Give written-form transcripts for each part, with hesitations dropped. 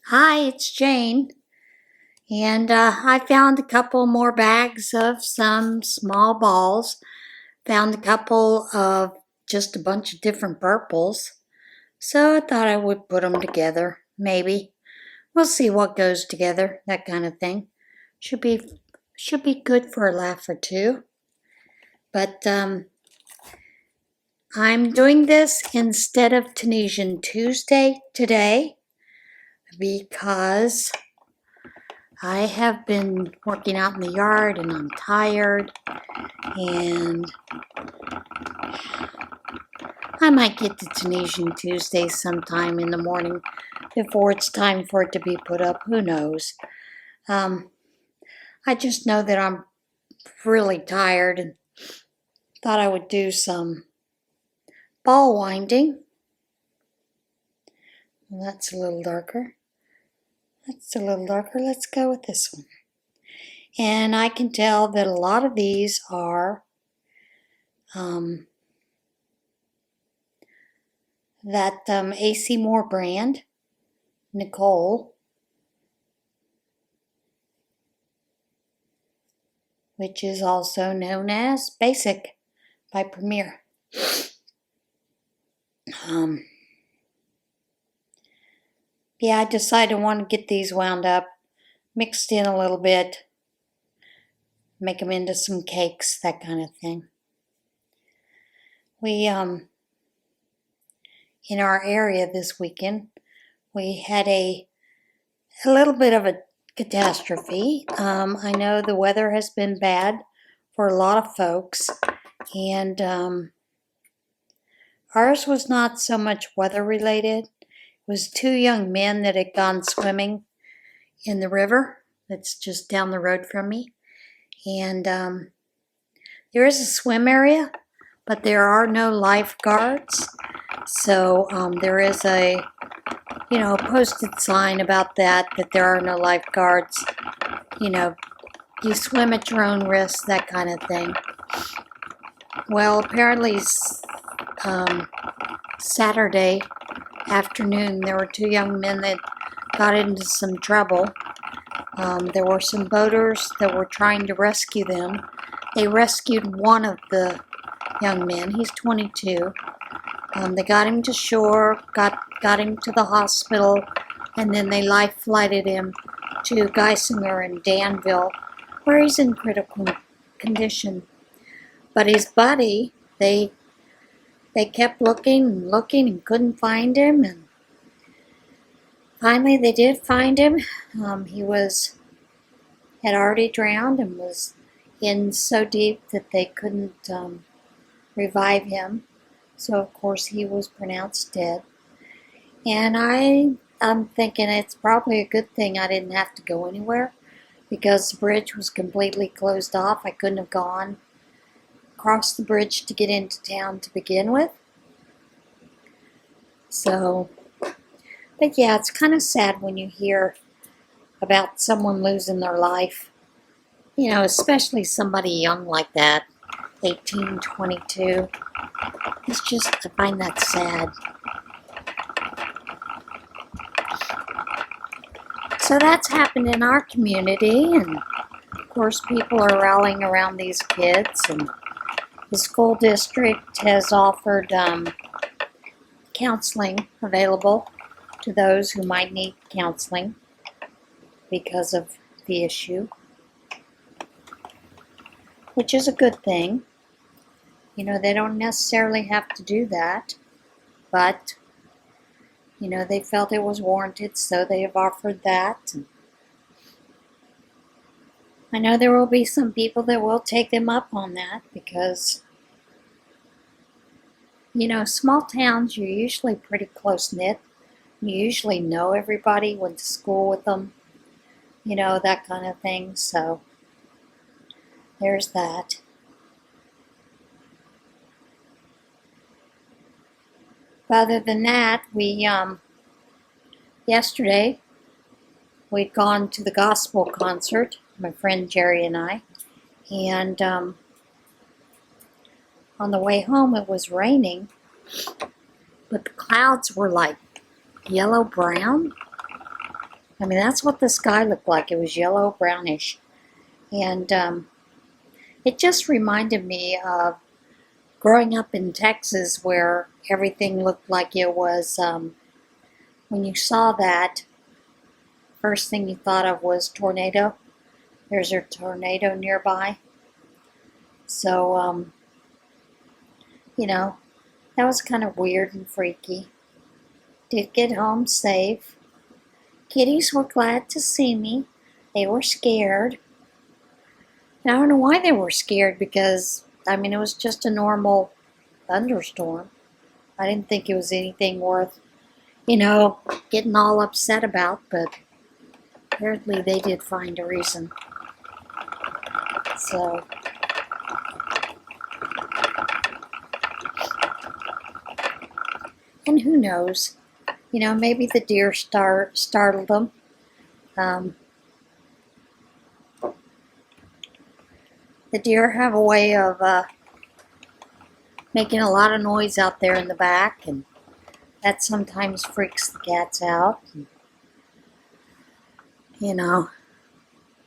Hi, it's Jane. And I found a couple more bags of some small balls. Found a couple of just a bunch of different purples. So I thought I would put them together. Maybe. We'll see what goes together, that kind of thing. Should be should be good for a laugh or two. But I'm doing this instead of Tunisian Tuesday today because I have been working out in the yard and I'm tired, and I might get to Tunisian Tuesday sometime in the morning before it's time for it to be put up. Who knows? Um, I just know that I'm really tired and thought I would do some ball winding. That's a little darker. That's a little darker. Let's go with this one. And I can tell that a lot of these are that AC Moore brand, Nicole, which is also known as Basic by Premier. Yeah, I decided I want to get these wound up, mixed in a little bit, make them into some cakes, that kind of thing. We, in our area this weekend, we had a little bit of a catastrophe. I know the weather has been bad for a lot of folks, and ours was not so much weather related. It was two young men that had gone swimming in the river that's just down the road from me. And there is a swim area, but there are no lifeguards. So there is a posted sign about that there are no lifeguards. You swim at your own risk, that kind of thing. Well, apparently Saturday afternoon, there were two young men that got into some trouble. There were some boaters that were trying to rescue them. They rescued one of the young men. He's 22. They got him to shore, got him to the hospital, and then they life flighted him to Geisinger and Danville, where he's in critical condition. But his buddy, they kept looking and couldn't find him, and finally they did find him. He had already drowned and was in so deep that they couldn't revive him. So of course he was pronounced dead. And I'm thinking it's probably a good thing I didn't have to go anywhere, because the bridge was completely closed off. I couldn't have gone across the bridge to get into town to begin with. So, but yeah, it's kind of sad when you hear about someone losing their life, especially somebody young like that, 18, 22. It's just, I find that sad. So that's happened in our community, and of course people are rallying around these kids, and the school district has offered counseling available to those who might need counseling because of the issue, which is a good thing. They don't necessarily have to do that, but they felt it was warranted, so they have offered that. I know there will be some people that will take them up on that because, small towns, you're usually pretty close-knit. You usually know everybody, went to school with them, that kind of thing. So there's that. Other than that, we yesterday we'd gone to the gospel concert, my friend Jerry and I, and on the way home it was raining, but the clouds were like yellow-brown, I mean, that's what the sky looked like. It was yellow, brownish. And it just reminded me of growing up in Texas where everything looked like it was, when you saw that, first thing you thought of was tornado. There's a tornado nearby. So, you know, that was kind of weird and freaky. Did get home safe. Kitties were glad to see me. They were scared. And I don't know why they were scared because, I mean, it was just a normal thunderstorm. I didn't think it was anything worth, getting all upset about, but apparently they did find a reason. So, and who knows? Maybe the deer startled them. The deer have a way of making a lot of noise out there in the back, and that sometimes freaks the cats out. And, of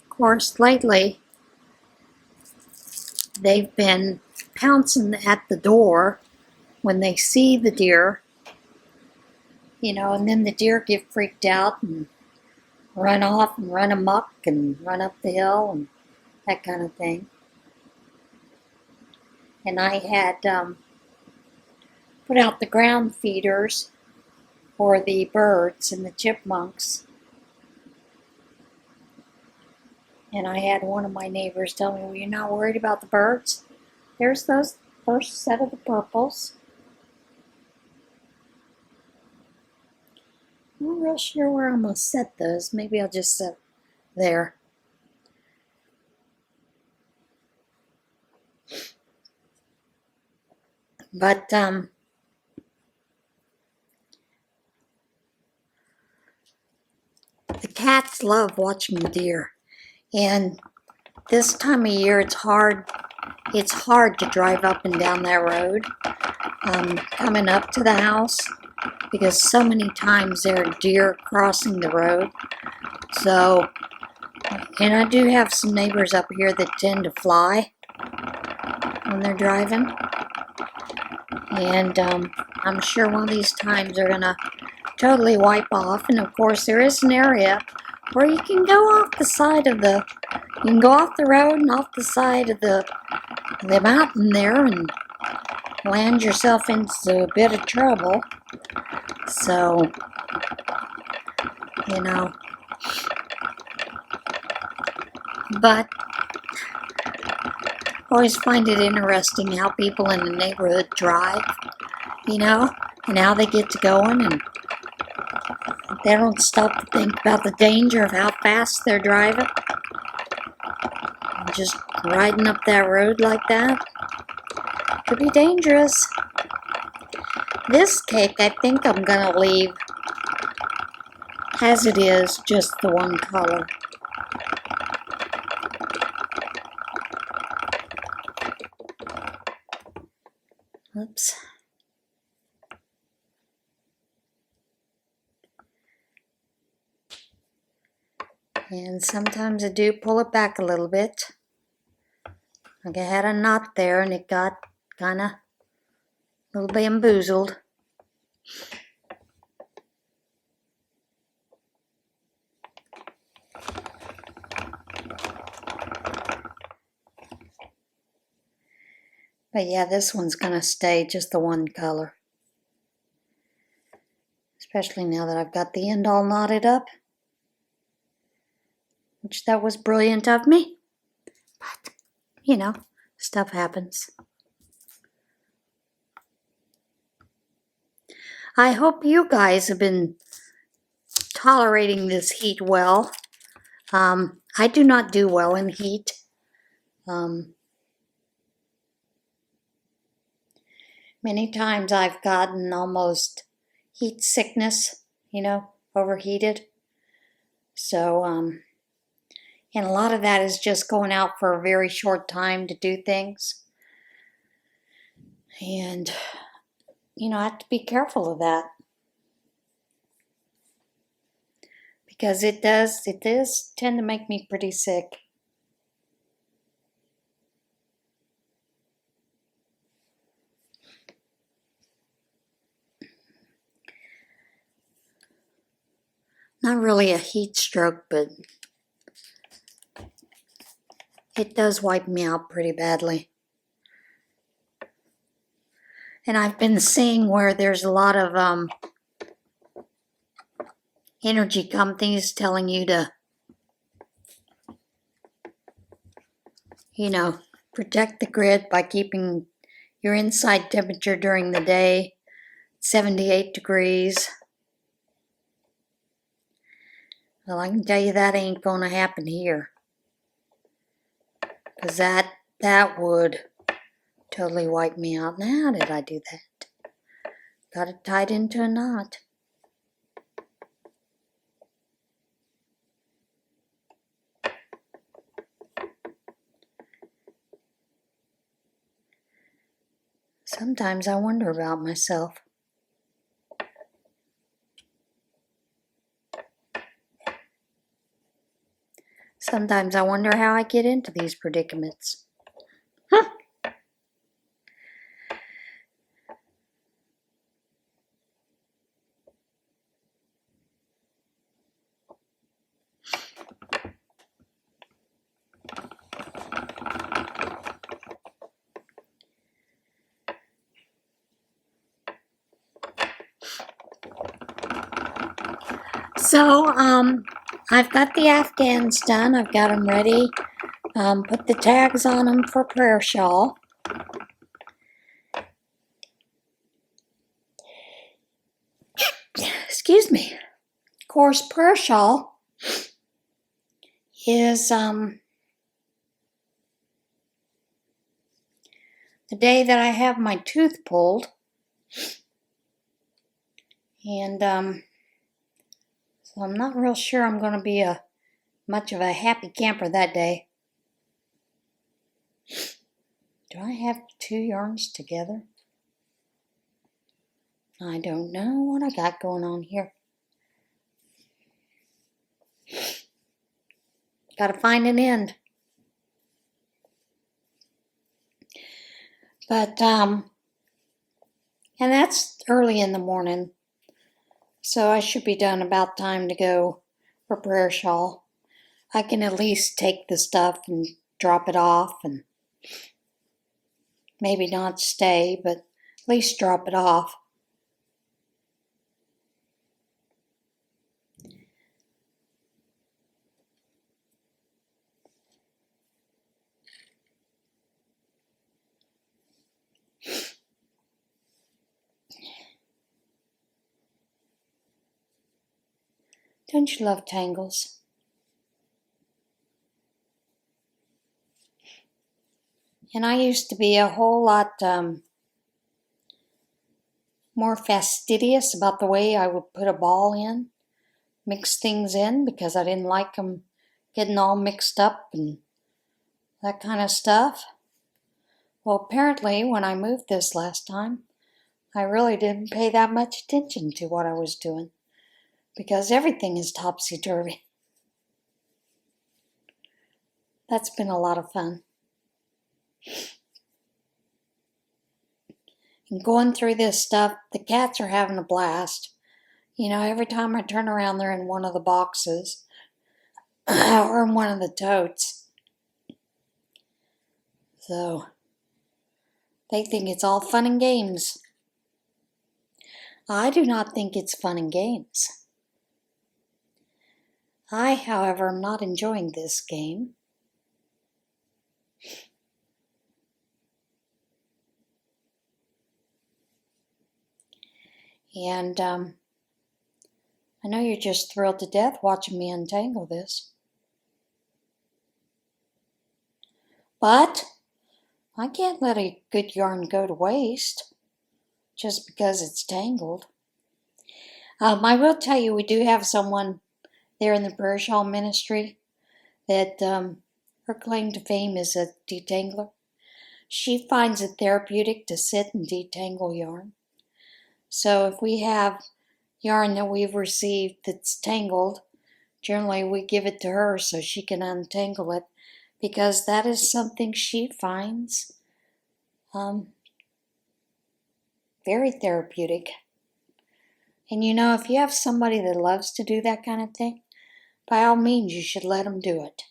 course, lately, they've been pouncing at the door when they see the deer, and then the deer get freaked out and run off and run amok and run up the hill and that kind of thing. And I had put out the ground feeders for the birds and the chipmunks. And I had one of my neighbors tell me, well, you're not worried about the birds? There's those first set of the purples. I'm not real sure where I'm going to set those. Maybe I'll just set there. But, the cats love watching the deer. And this time of year, it's hard to drive up and down that road, coming up to the house, because so many times there are deer crossing the road. So, and I do have some neighbors up here that tend to fly when they're driving. And I'm sure one of these times they're going to totally wipe off. And of course, there is an area where you can go off the side of you can go off the road and off the side of the mountain there and land yourself into a bit of trouble. So, but I always find it interesting how people in the neighborhood drive, and how they get to going, and they don't stop to think about the danger of how fast they're driving. And just riding up that road like that could be dangerous. This cake, I think I'm going to leave as it is, just the one color. Oops. And sometimes I do pull it back a little bit. Like I had a knot there and it got kind of a little bamboozled. But yeah, this one's going to stay just the one color. Especially now that I've got the end all knotted up. Which that was brilliant of me. But, stuff happens. I hope you guys have been tolerating this heat well. I do not do well in heat. Many times I've gotten almost heat sickness, overheated. So, and a lot of that is just going out for a very short time to do things. And, I have to be careful of that. because it does tend to make me pretty sick. Not really a heat stroke, but it does wipe me out pretty badly. And I've been seeing where there's a lot of energy companies telling you to, protect the grid by keeping your inside temperature during the day 78 degrees. Well, I can tell you that ain't going to happen here. Because that would totally wipe me out. Now, how did I do that? Got it tied into a knot. Sometimes I wonder about myself. Sometimes I wonder how I get into these predicaments. Huh. So, I've got the Afghans done. I've got them ready. Put the tags on them for prayer shawl. Excuse me. Of course, prayer shawl is the day that I have my tooth pulled. And so I'm not real sure I'm going to be much of a happy camper that day. Do I have 2 yarns together? I don't know what I got going on here. Got to find an end. But, and that's early in the morning. So I should be done about time to go for prayer shawl. I can at least take the stuff and drop it off and maybe not stay, but at least drop it off. Don't you love tangles? And I used to be a whole lot more fastidious about the way I would put a ball in, mix things in, because I didn't like them getting all mixed up and that kind of stuff. Well, apparently when I moved this last time, I really didn't pay that much attention to what I was doing, because everything is topsy-turvy. That's been a lot of fun. And going through this stuff, the cats are having a blast. Every time I turn around, they're in one of the boxes or in one of the totes. So they think it's all fun and games. I do not think it's fun and games. I, however, am not enjoying this game. And I know you're just thrilled to death watching me untangle this. But I can't let a good yarn go to waste just because it's tangled. I will tell you, we do have someone there in the prayer shawl ministry that her claim to fame is a detangler. She finds it therapeutic to sit and detangle yarn. So if we have yarn that we've received that's tangled, generally we give it to her so she can untangle it, because that is something she finds very therapeutic. And if you have somebody that loves to do that kind of thing, by all means, you should let them do it.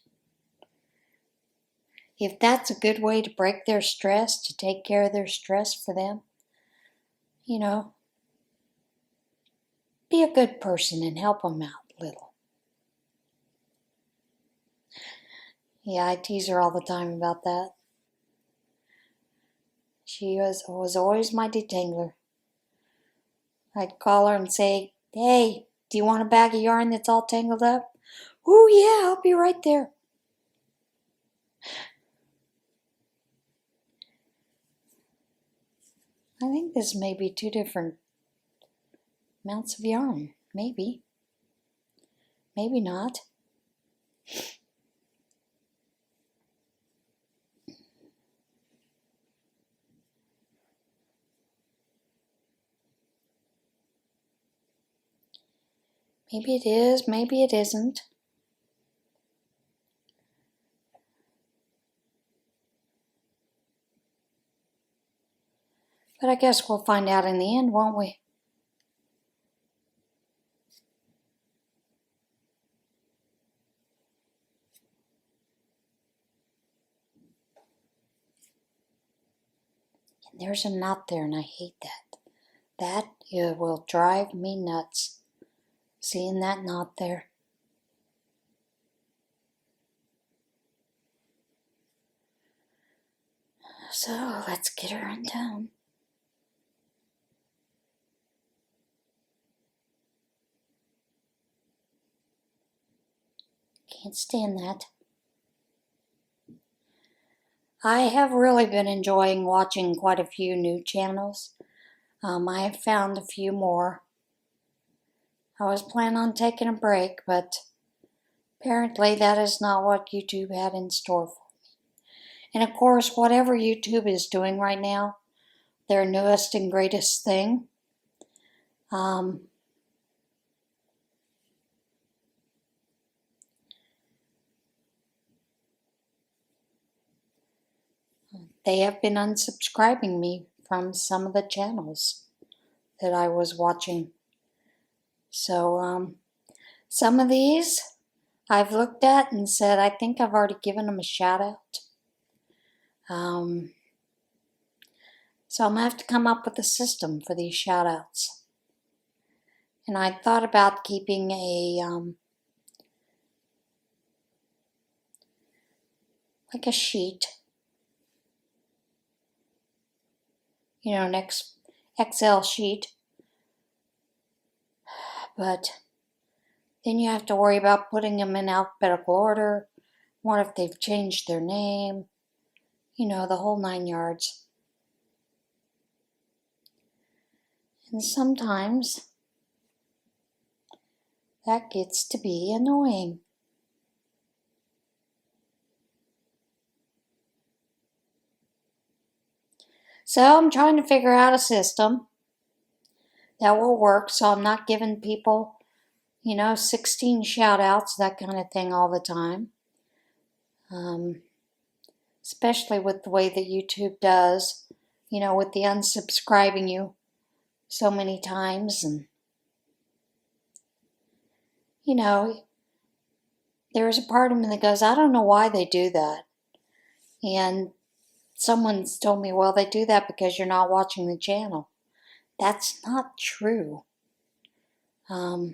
If that's a good way to break their stress, to take care of their stress for them, be a good person and help them out a little. Yeah, I tease her all the time about that. She was always my detangler. I'd call her and say, "Hey, do you want a bag of yarn that's all tangled up?" "Oh, yeah, I'll be right there." I think this may be 2 different amounts of yarn. Maybe. Maybe not. Maybe it is, maybe it isn't. But I guess we'll find out in the end, won't we? And there's a knot there, and I hate that. That will drive me nuts, seeing that knot there. So let's get her undone. Can't stand that. I have really been enjoying watching quite a few new channels. I have found a few more. I was planning on taking a break, but apparently that is not what YouTube had in store for me. And of course, whatever YouTube is doing right now, their newest and greatest thing, they have been unsubscribing me from some of the channels that I was watching. So some of these I've looked at and said, I think I've already given them a shout out. So I'm going to have to come up with a system for these shout outs. And I thought about keeping like a sheet, an Excel sheet. But then you have to worry about putting them in alphabetical order. What if they've changed their name? The whole 9 yards. And sometimes that gets to be annoying. So I'm trying to figure out a system that will work so I'm not giving people, 16 shout outs, that kind of thing all the time. Especially with the way that YouTube does, with the unsubscribing you so many times. And, there's a part of me that goes, I don't know why they do that. And someone's told me, well, they do that because you're not watching the channel. That's not true. I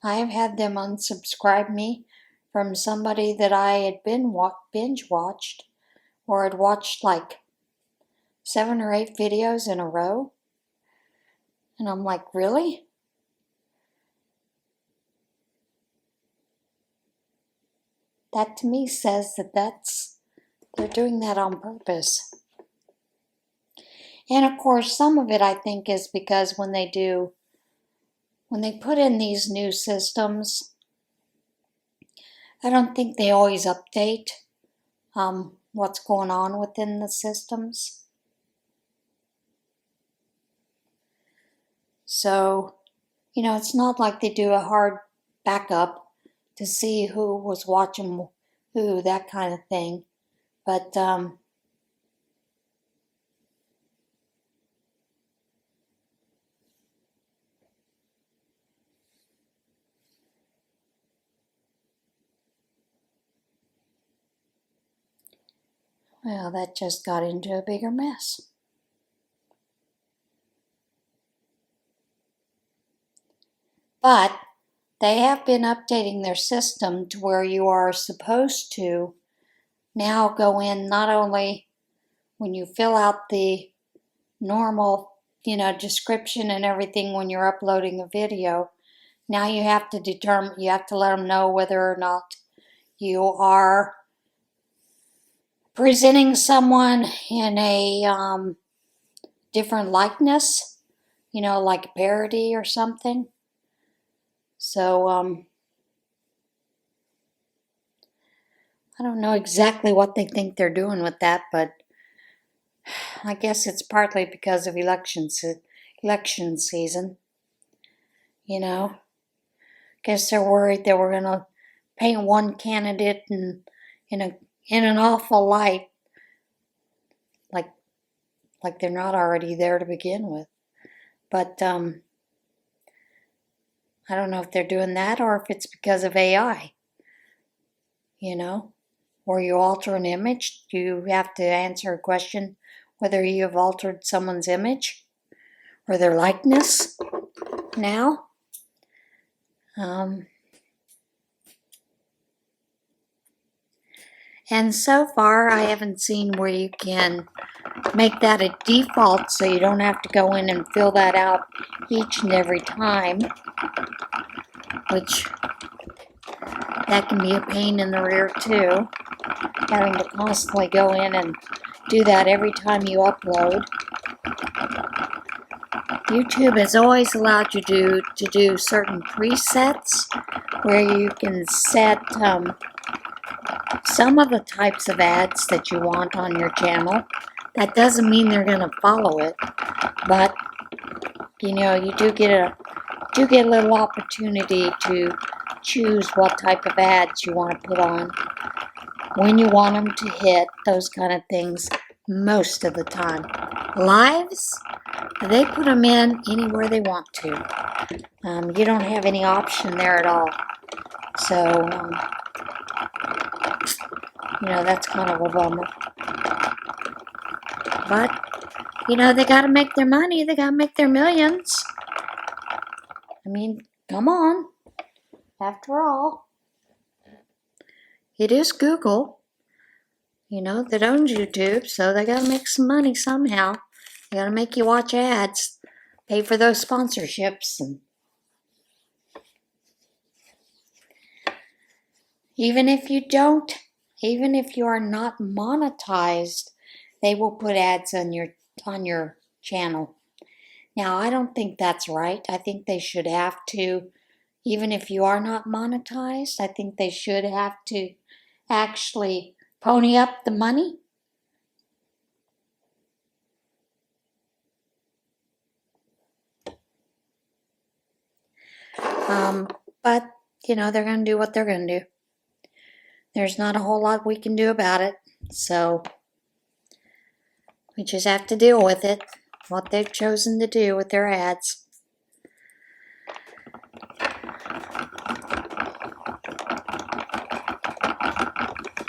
have had them unsubscribe me from somebody that I had binge watched, or had watched like 7 or 8 videos in a row. And I'm like, really? That to me says that they're doing that on purpose. And of course, some of it I think is because when they put in these new systems, I don't think they always update what's going on within the systems. So it's not like they do a hard backup to see who was watching who, that kind of thing. But, well, that just got into a bigger mess. But they have been updating their system to where you are supposed to now go in not only when you fill out the normal, description and everything when you're uploading a video. Now you have to let them know whether or not you are presenting someone in a different likeness, like a parody or something. So, I don't know exactly what they think they're doing with that, but I guess it's partly because of election season. Guess they're worried that we're going to paint one candidate in an awful light, like they're not already there to begin with. But I don't know if they're doing that or if it's because of AI. Or you alter an image, you have to answer a question whether you have altered someone's image or their likeness now. And so far, I haven't seen where you can make that a default so you don't have to go in and fill that out each and every time, which that can be a pain in the rear too, having to constantly go in and do that every time you upload. YouTube has always allowed you to do certain presets where you can set some of the types of ads that you want on your channel. That doesn't mean they're going to follow it, but you do get a little opportunity to choose what type of ads you want to put on, when you want them to hit, those kind of things most of the time. Lives, they put them in anywhere they want to. You don't have any option there at all. So, that's kind of a bummer. But, they got to make their money. They got to make their millions. I mean, come on. After all, it is Google, that owns YouTube, so they got to make some money somehow. They got to make you watch ads, pay for those sponsorships, and even if you are not monetized, they will put ads on your channel. Now, I don't think that's right. I think they should have to, even if you are not monetized, I think they should have to actually pony up the money. But, they're going to do what they're going to do. There's not a whole lot we can do about it, so we just have to deal with it, what they've chosen to do with their ads.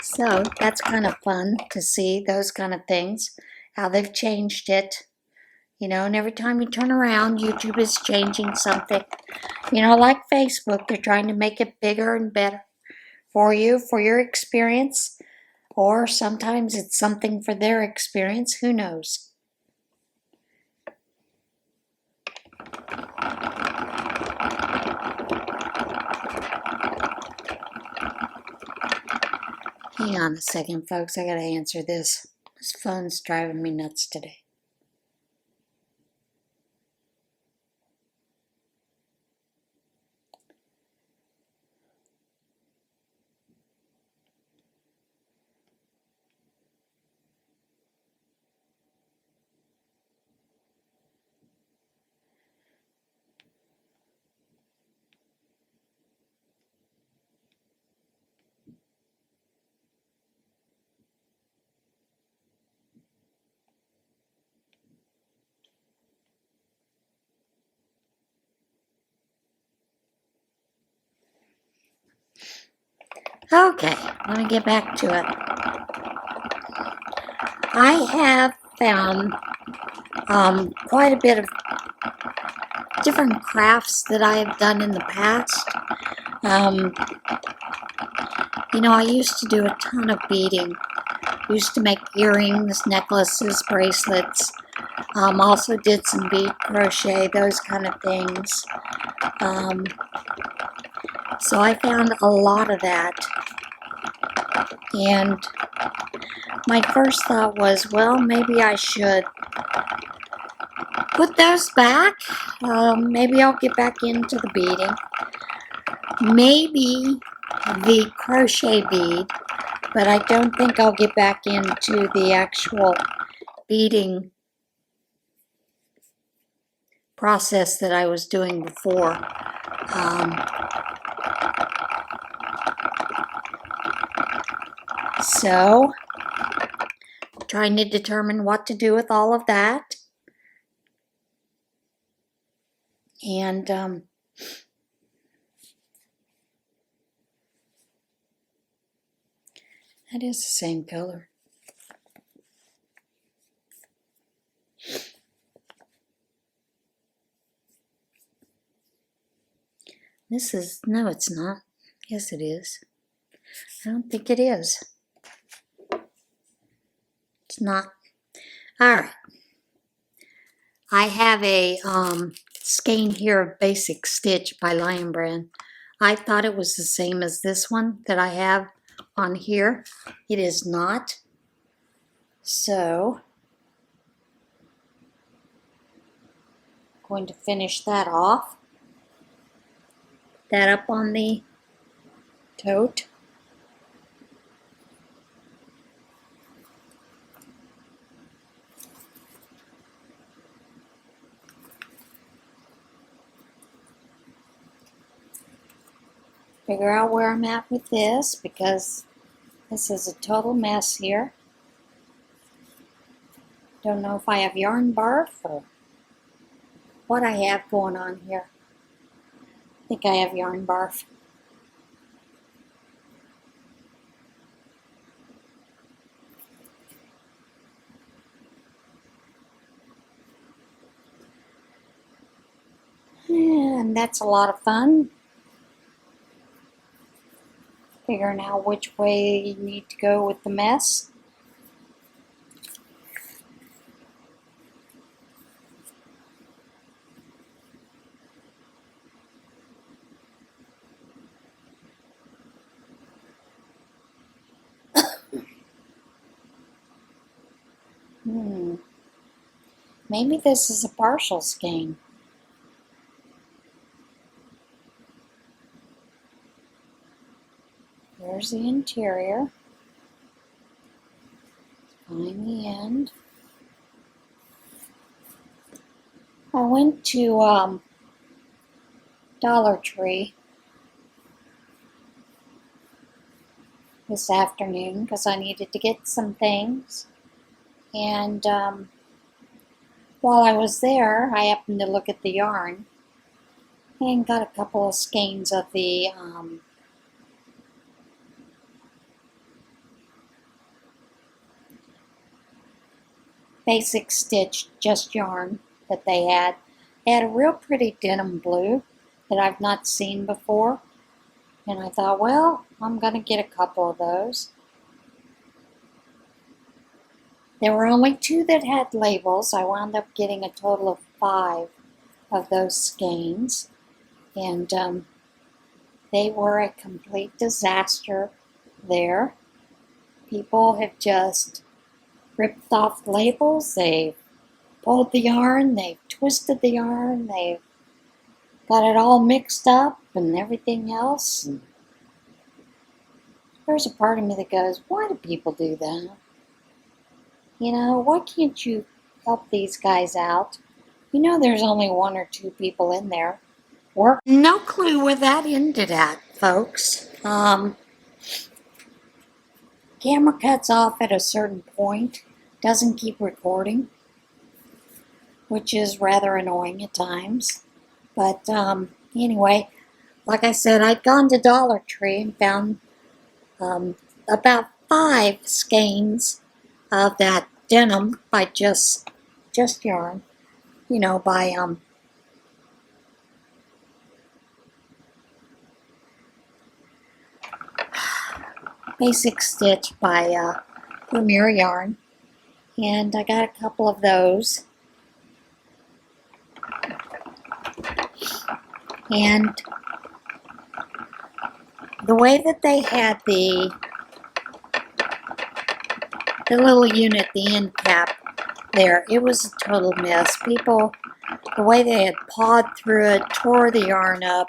So that's kind of fun to see those kind of things, how they've changed it. And every time you turn around, YouTube is changing something. Like Facebook, they're trying to make it bigger and better for you, for your experience. Or sometimes it's something for their experience. Who knows? Hang on a second, folks. I gotta answer this. This phone's driving me nuts today. Okay, let me get back to it. I have found quite a bit of different crafts that I have done in the past. You know, I used to do a ton of beading. Used to make earrings, necklaces, bracelets. Also did some bead crochet, those kind of things. So I found a lot of that. And my first thought was, well, maybe I should put those back. Maybe I'll get back into the beading. Maybe the crochet bead, but I don't think I'll get back into the actual beading process that I was doing before. So, trying to determine what to do with all of that. And that is the same color. This is, no, it's not. Yes, it is. I don't think it is. It's not. All right. I have a skein here of Basic Stitch by Lion Brand. I thought it was the same as this one that I have on here. It is not. So, I'm going to finish that off. That up on the tote. Figure out where I'm at with this, because this is a total mess here. Don't know if I have yarn barf or what I have going on here. I think I have yarn barf. And that's a lot of fun. Figuring out which way you need to go with the mess. Maybe this is a partial skein. There's the interior. Find the end. I went to Dollar Tree this afternoon because I needed to get some things. And while I was there, I happened to look at the yarn and got a couple of skeins of the Basic Stitch just yarn that they had. They had a real pretty denim blue that I've not seen before. And I thought, well, I'm going to get a couple of those. There were only 2 that had labels. I wound up getting a total of 5 of those skeins. And they were a complete disaster there. People have just ripped off labels. They've pulled the yarn. They've twisted the yarn. They've got it all mixed up and everything else. And there's a part of me that goes, why do people do that? You know, why can't you help these guys out? You know there's only 1 or 2 people in there. No clue where that ended at, folks. Camera cuts off at a certain point. Doesn't keep recording, which is rather annoying at times. But anyway, like I said, I'd gone to Dollar Tree and found about 5 skeins of that denim by just yarn, by Basic Stitch by Premier Yarn, and I got a couple of those. And the way that they had the little unit, the end cap there, it was a total mess. People, the way they had pawed through it, tore the yarn up,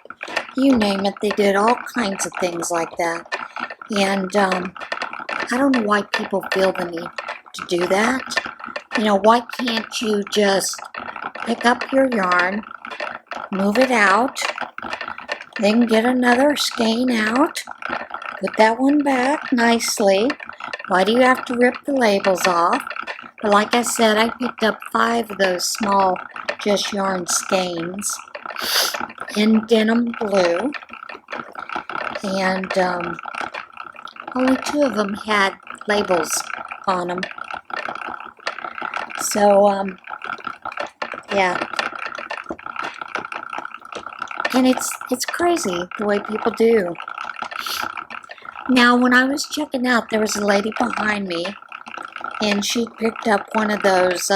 you name it, they did all kinds of things like that. And I don't know why people feel the need to do that. Why can't you just pick up your yarn, move it out, then get another skein out, put that one back nicely. Why do you have to rip the labels off? But like I said, I picked up 5 of those small Just Yarn skeins in denim blue, and only 2 of them had labels on them. So, yeah. And it's crazy the way people do. Now, when I was checking out, there was a lady behind me, and she picked up one of those,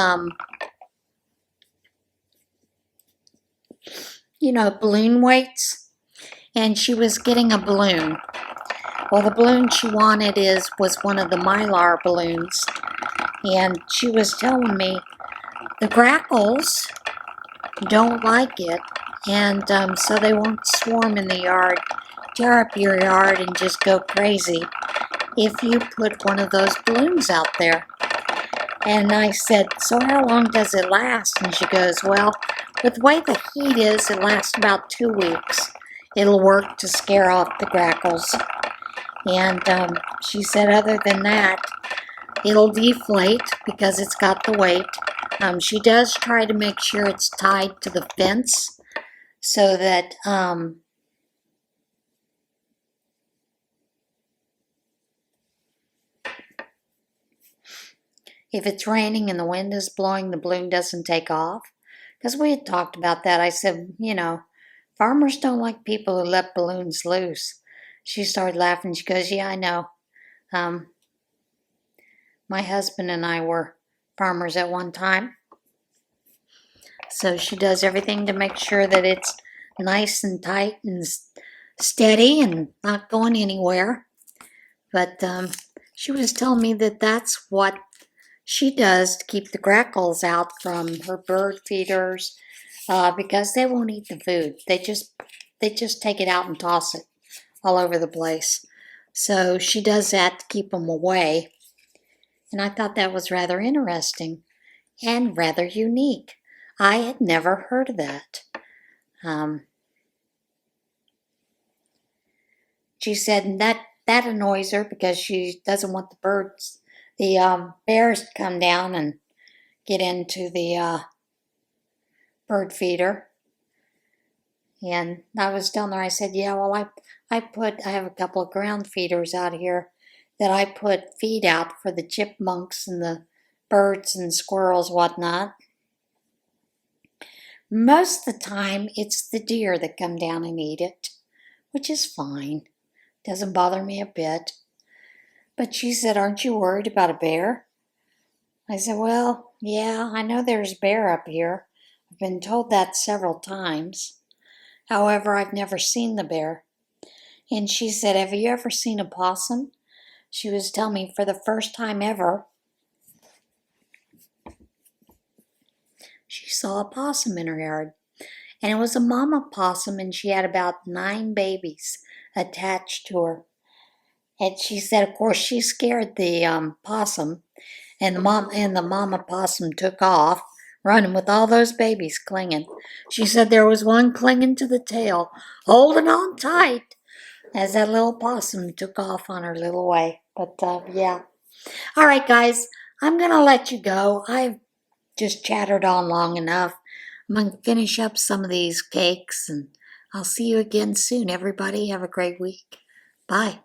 balloon weights, and she was getting a balloon. Well, the balloon she wanted was one of the Mylar balloons, and she was telling me the grackles don't like it, and so they won't swarm in the yard, tear up your yard, and just go crazy if you put one of those balloons out there. And I said, so how long does it last? And she goes, well, with the way the heat is, it lasts about 2 weeks. It'll work to scare off the grackles. And she said other than that, it'll deflate because it's got the weight. She does try to make sure it's tied to the fence so that if it's raining and the wind is blowing, the balloon doesn't take off. Because we had talked about that. I said, farmers don't like people who let balloons loose. She started laughing. She goes, yeah, I know. My husband and I were farmers at one time. So she does everything to make sure that it's nice and tight and steady and not going anywhere. But she was telling me that that's what she does to keep the grackles out from her bird feeders, because they won't eat the food. They just take it out and toss it all over the place. So she does that to keep them away. And I thought that was rather interesting and rather unique. I had never heard of that. She said that annoys her because she doesn't want the bears to come down and get into the bird feeder. And I was telling her, I said, yeah, well, I have a couple of ground feeders out here that I put feed out for the chipmunks and the birds and squirrels, whatnot. Most of the time, it's the deer that come down and eat it, which is fine. Doesn't bother me a bit. But she said, aren't you worried about a bear? I said, well, yeah, I know there's a bear up here. I've been told that several times. However, I've never seen the bear. And she said, have you ever seen a possum? She was telling me for the first time ever, she saw a possum in her yard. And it was a mama possum, and she had about 9 babies attached to her. And she said, of course, she scared the possum, and the mama possum took off, running with all those babies clinging. She said there was one clinging to the tail, holding on tight, as that little possum took off on her little way. But, yeah. All right, guys, I'm going to let you go. I've just chattered on long enough. I'm going to finish up some of these cakes, and I'll see you again soon. Everybody, have a great week. Bye.